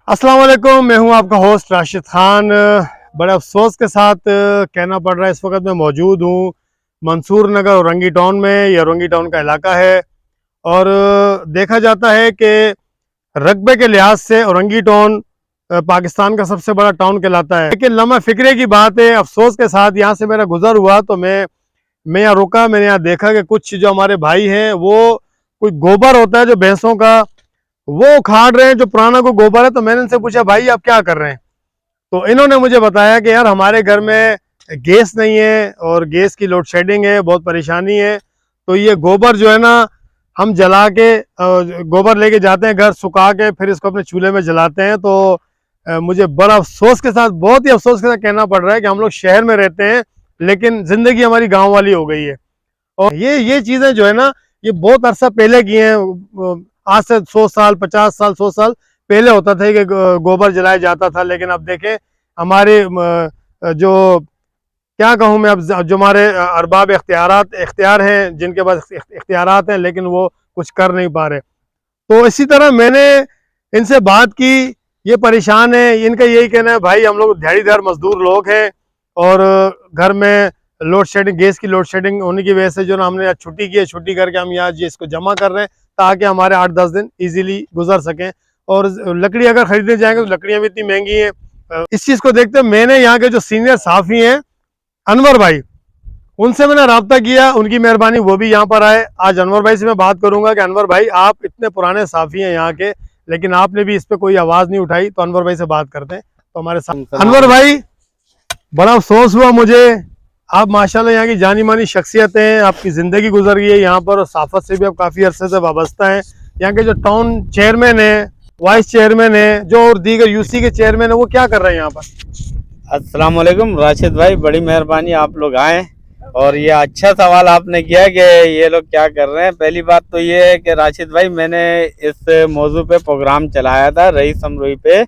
अस्सलाम वालेकुम, मैं हूं आपका होस्ट राशिद खान। बड़े अफसोस के साथ कहना पड़ रहा है, इस वक्त मैं मौजूद हूं मंसूर नगर औरंगी टाउन में। यह औरंगी टाउन का इलाका है और देखा जाता है कि रकबे के लिहाज से औरंगी टाउन पाकिस्तान का सबसे बड़ा टाउन कहलाता है। लेकिन लम्हा फिक्रे की बात है, अफसोस के साथ यहाँ से मेरा गुजर हुआ तो मैं यहाँ रुका। मैंने यहाँ देखा कि कुछ जो हमारे भाई हैं वो कोई गोबर होता है जो भैंसों का, वो उखाड़ रहे हैं, जो पुराना को गोबर है। तो मैंने इनसे पूछा, भाई आप क्या कर रहे हैं? तो इन्होंने मुझे बताया कि यार हमारे घर में गैस नहीं है और गैस की लोड शेडिंग है, बहुत परेशानी है। तो ये गोबर जो है ना, हम जला के गोबर लेके जाते हैं घर, सुखा के फिर इसको अपने चूल्हे में जलाते हैं। तो मुझे बड़ा अफसोस के साथ, बहुत ही अफसोस के साथ कहना पड़ रहा है कि हम लोग शहर में रहते हैं लेकिन जिंदगी हमारी गाँव वाली हो गई है। और ये चीज़ें जो है ना, ये बहुत अरसा पहले की हैं। आज से 100 साल, 50 साल, 100 साल पहले होता था कि गोबर जलाया जाता था। लेकिन अब देखें हमारे जो, क्या कहूँ मैं, अब जो हमारे अरबाब इख्तियार हैं, जिनके पास इख्तियारात हैं, लेकिन वो कुछ कर नहीं पा रहे। तो इसी तरह मैंने इनसे बात की, ये परेशान है। इनका यही कहना है, भाई हम लोग दिहाड़ीदार मजदूर लोग हैं और घर में लोड शेडिंग, गैस की लोड शेडिंग होने की वजह से जो ना हमने आज छुट्टी की है, छुट्टी करके हम यहाँ इसको जमा कर रहे हैं ताकि हमारे 8-10 दिन इजीली गुजर सकें। और लकड़ी अगर खरीदने जाएंगे तो लकड़ियाँ भी इतनी महंगी हैं। इस चीज़ को देखते हुए मैंने यहाँ के जो सीनियर साफ़ी हैं अनवर भाई, उनसे मैंने रब्ता किया। उनकी मेहरबानी वो भी यहाँ पर आए। आज अनवर भाई से मैं बात करूँगा कि अनवर भाई, आप इतने पुराने साफ़ी हैं यहाँ के, लेकिन आपने भी इस पर कोई आवाज़ नहीं उठाई। तो अनवर भाई से बात करते हैं। तो हमारे साथ अनवर भाई, बड़ा अफसोस हुआ मुझे, आप माशाल्लाह यहाँ की जानी मानी शख्सियत हैं, आपकी ज़िंदगी गुजर गई है यहाँ पर और सहाफ़त से भी आप काफ़ी अरसे से वाबस्ता हैं। यहाँ के जो टाउन चेयरमैन है, वाइस चेयरमैन है, जो और दीगर यूसी के चेयरमैन है, वो क्या कर रहे हैं यहाँ पर? अस्सलाम वालेकुम राशिद भाई, बड़ी मेहरबानी आप लोग आए और ये अच्छा सवाल आपने किया कि ये लोग क्या कर रहे हैं। पहली बात तो ये है कि राशिद भाई, मैंने इस मौजू पे प्रोग्राम चलाया था। रईस अमरोई पे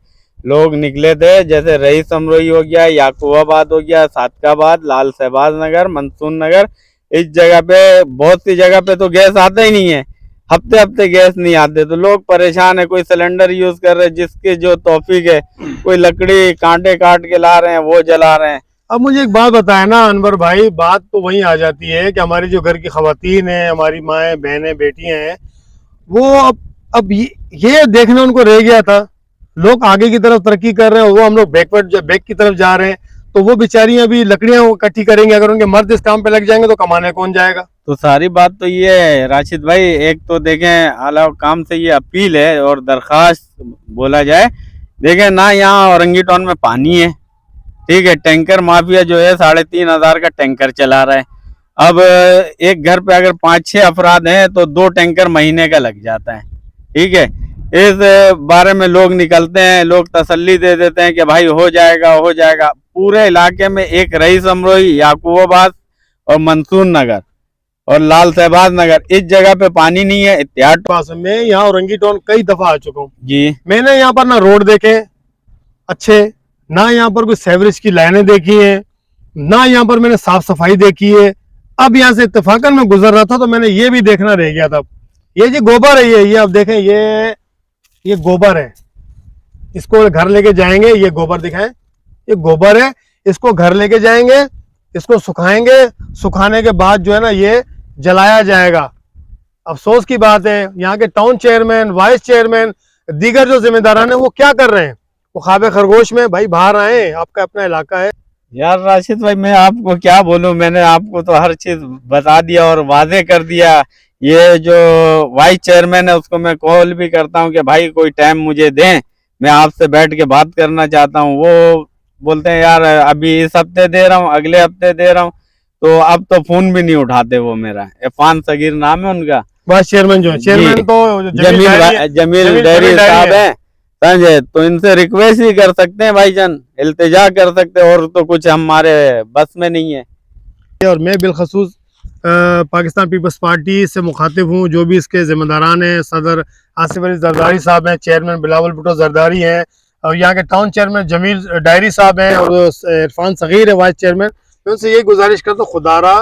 लोग निकले थे, जैसे रईस अमरोई हो गया, याकूबाबाद हो गया, सादकाबाद, लाल शहबाज नगर, मंसूर नगर। इस जगह पे, बहुत सी जगह पे तो गैस आता ही नहीं है, हफ्ते हफ्ते गैस नहीं आते, तो लोग परेशान है। कोई सिलेंडर यूज कर रहे हैं, जिसके जो तौफीक है, कोई लकड़ी कांटे काट के ला रहे हैं, वो जला रहे हैं। अब मुझे एक बात बताया ना अनवर भाई, बात तो वहीं आ जाती है कि हमारी जो घर की खवातीन है, हमारी माएँ बहनें बेटियां हैं, वो अब ये देखना उनको रह गया था। लोग आगे की तरफ तरक्की कर रहे हैं, वो हम लोग बैक की तरफ जा रहे हैं। तो वो बेचारियां भी लकड़ियां इकट्ठी करेंगे, अगर उनके मर्द इस काम पे लग जाएंगे तो कमाने कौन जाएगा? तो सारी बात तो ये है राशिद भाई, एक तो देखें आला काम से ये अपील है और दरखास्त बोला जाए। देखें ना, यहाँ औरंगी टाउन में पानी है, ठीक है, टैंकर माफिया जो है 3,500 का टैंकर चला रहा है। अब एक घर पे अगर 5-6 अफराद हैं तो 2 टैंकर महीने का लग जाता है, ठीक है। इस बारे में लोग निकलते हैं, लोग तसल्ली दे देते हैं कि भाई हो जाएगा हो जाएगा। पूरे इलाके में एक रईस अमरोई, याकूबाबाद और मंसूर नगर और लाल शहबाज नगर, इस जगह पे पानी नहीं है। इत्याद पास मैं यहाँ औरंगी टाउन कई दफा आ चुका हूँ जी। मैंने यहाँ पर ना रोड देखे अच्छे, ना यहाँ पर कोई सेवरेज की लाइनें देखी है, ना यहाँ पर मैंने साफ सफाई देखी है। अब यहाँ से इत्तेफाकन में गुजर रहा था तो मैंने ये भी देखना रह गया था। ये जी गोबर है, ये अब देखें, ये गोबर है, इसको घर लेके जाएंगे। ये गोबर दिखाएं, ये गोबर है, इसको घर लेके जाएंगे, इसको सुखाएंगे, सुखाने के बाद जो है ना ये जलाया जाएगा। अफसोस की बात है, यहाँ के टाउन चेयरमैन, वाइस चेयरमैन, दीगर जो जिम्मेदारान है, वो क्या कर रहे हैं? वो ख्वाब खरगोश में, भाई बाहर आए, आपका अपना इलाका है। यार राशिद भाई, मैं आपको क्या बोलूं, मैंने आपको तो हर चीज बता दिया और वादे कर दिया। ये जो वाइस चेयरमैन है उसको मैं कॉल भी करता हूं कि भाई कोई टाइम मुझे दें, मैं आपसे बैठ के बात करना चाहता हूं। वो बोलते हैं यार अभी इस हफ्ते दे रहा हूं, अगले हफ्ते दे रहा हूं। तो अब तो फोन भी नहीं उठाते वो मेरा। इरफान सगीर नाम है उनका, वाइस चेयरमैन जो है, चेयरमैन तो जमील डैरी साहब है, समझे। तो इनसे रिक्वेस्ट ही कर सकते हैं भाईजान, इल्तिजा कर सकते हैं, और तो कुछ हमारे बस में नहीं है। और मैं बिलखसूस पाकिस्तान पीपल्स पार्टी से मुखातिब हूँ। जो भी इसके जिम्मेदारान हैं, सदर आसिफ अली जरदारी साहब हैं, चेयरमैन बिलावल भुट्टो जरदारी हैं, और यहाँ के टाउन चेयरमैन जमील डायरी साहब हैं, और इरफान सगीर है वाइस चेयरमैन। मैं उनसे ये गुजारिश करता हूँ, खुदारा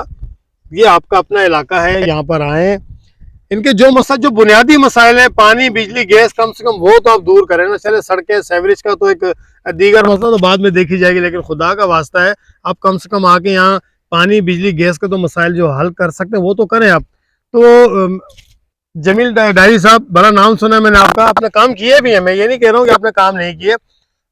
ये आपका अपना इलाका है, यहाँ पर आएँ, इनके जो बुनियादी मसाइल हैं, पानी, बिजली, गैस, कम से कम वो तो आप दूर करें ना। चले सड़कें, सेवरेज का तो एक दीगर मसला तो बाद में देखी जाएगी, लेकिन खुदा का वास्ता है आप कम से कम आके यहाँ पानी, बिजली, गैस के तो मसाइल जो हल कर सकते हैं वो तो करें आप। तो जमील डायरी साहब, बड़ा नाम सुना है मैंने आपका, आपने काम किए भी हैं, मैं ये नहीं कह रहा हूँ कि आपने काम नहीं किए,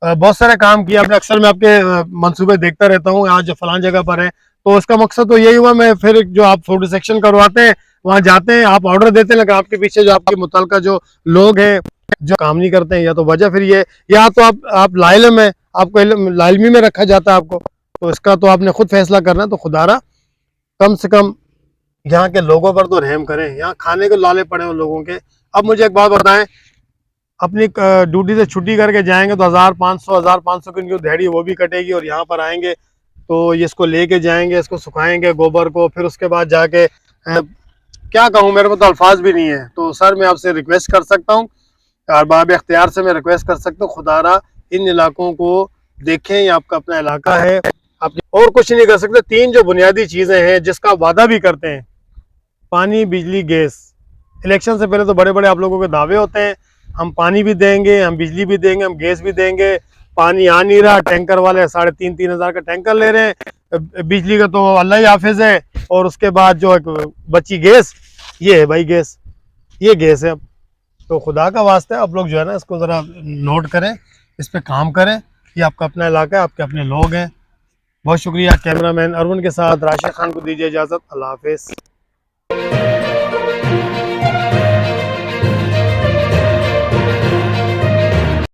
बहुत सारे काम किए आपने। अक्सर मैं आपके मंसूबे देखता रहता हूँ, आज फलान जगह पर है, तो उसका मकसद तो यही हुआ, मैं फिर जो आप फोटो सेक्शन करवाते हैं वहाँ जाते हैं, आप ऑर्डर देते हैं, लेकिन आपके पीछे जो आपके मुतलका जो लोग हैं जो काम नहीं करते हैं, या तो वजह फिर ये, या तो आप लाइलम है, आपको लाइलमी में रखा जाता है आपको, तो इसका तो आपने खुद फैसला करना है। तो खुदारा कम से कम यहाँ के लोगों पर तो रहम करें, यहाँ खाने को लाले पड़े हैं लोगों के। अब मुझे एक बात बताएं, अपनी ड्यूटी से छुट्टी करके जाएंगे तो 1500 की इनकी दिहाड़ी वो भी कटेगी, और यहाँ पर आएंगे तो ये इसको लेके जाएंगे, इसको सुखाएंगे गोबर को, फिर उसके बाद जाके क्या कहूँ, मेरे को तो अल्फाज भी नहीं है। तो सर मैं आपसे रिक्वेस्ट कर सकता हूँ, और बाब इख्तियार से मैं रिक्वेस्ट कर सकता हूँ, खुदारा इन इलाकों को देखें, ये आपका अपना इलाका है, आप और कुछ नहीं कर सकते। 3 जो बुनियादी चीज़ें हैं जिसका वादा भी करते हैं, पानी, बिजली, गैस। इलेक्शन से पहले तो बड़े बड़े आप लोगों के दावे होते हैं, हम पानी भी देंगे, हम बिजली भी देंगे, हम गैस भी देंगे। पानी आ नहीं रहा, टैंकर वाले 3,500 3,000 का टैंकर ले रहे हैं, बिजली का तो अल्लाह ही हाफिज है, और उसके बाद जो एक बची गैस, ये है भाई गैस, ये गैस है। अब तो खुदा का वास्ता है आप लोग जो है ना इसको ज़रा नोट करें, इस पर काम करें, ये आपका अपना इलाका है, आपके अपने लोग हैं। बहुत शुक्रिया। कैमरामैन अरवन के साथ राशिद खान को दीजिए इजाज़त। अल्लाह हाफिज़।